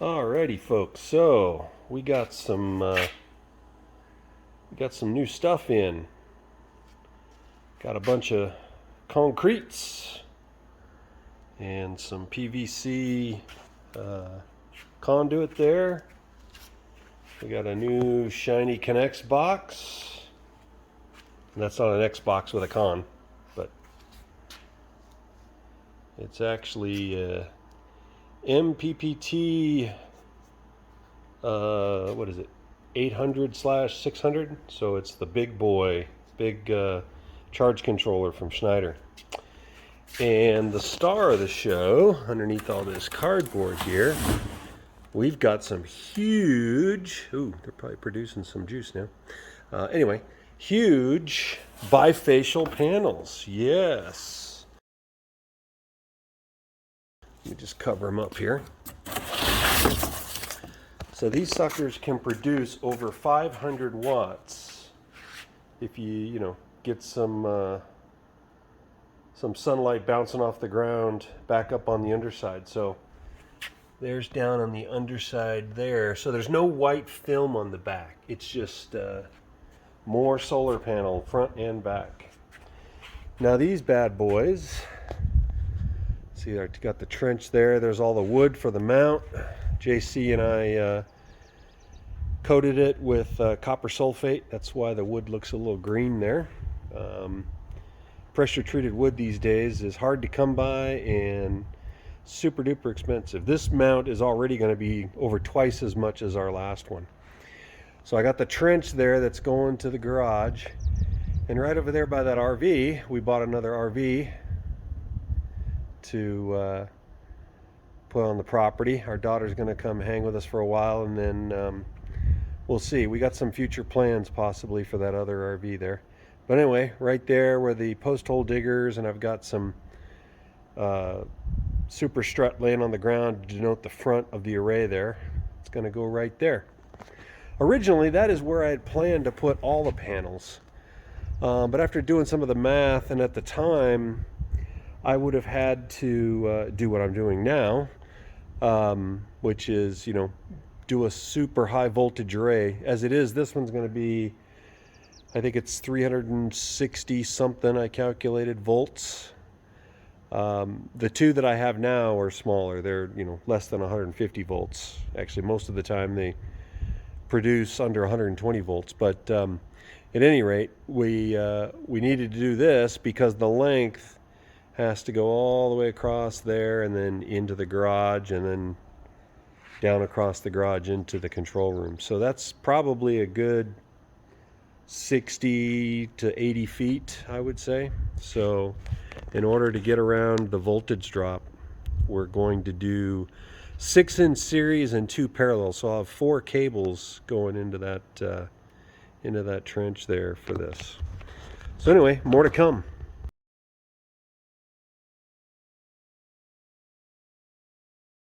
Alrighty, folks. So we got some new stuff in. Got a bunch of concretes and some PVC conduit there. We got a new shiny Connex box. And that's not an X box with a con, but it's actually MPPT. What is it? 800/600. So it's the big boy, big charge controller from Schneider. And the star of the show, underneath all this cardboard here, we've got some huge, ooh, they're probably producing some juice now. Anyway, huge bifacial panels. Yes. Let me just cover them up here. So these suckers can produce over 500 watts if you get some sunlight bouncing off the ground back up on the underside. So there's down on the underside there. So there's no white film on the back. It's just more solar panel front and back. Now these bad boys, see, I got the trench there. There's all the wood for the mount. JC and I coated it with copper sulfate. That's why the wood looks a little green there. Pressure treated wood these days is hard to come by and super duper expensive. This mount is already going to be over twice as much as our last one. So I got the trench there that's going to the garage, and right over there by that RV, we bought another RV to put on the property. Our daughter's going to come hang with us for a while, and then we'll see. We got some future plans possibly for that other RV there. But anyway, right there where the post hole diggers, and I've got some super strut laying on the ground to denote the front of the array there. It's going to go right there. Originally, that is where I had planned to put all the panels. But after doing some of the math, and at the time, I would have had to do what I'm doing now, which is, do a super high voltage array. As it is, this one's going to be, I think it's 360 something I calculated volts. The two that I have now are smaller. They're, less than 150 volts. Actually, most of the time they produce under 120 volts. But at any rate, we needed to do this because the length has to go all the way across there and then into the garage and then down across the garage into the control room. So that's probably a good 60 to 80 feet, I would say. So in order to get around the voltage drop, we're going to do 6 in series and 2 parallel. So I'll have 4 cables going into that trench there for this. So anyway, more to come.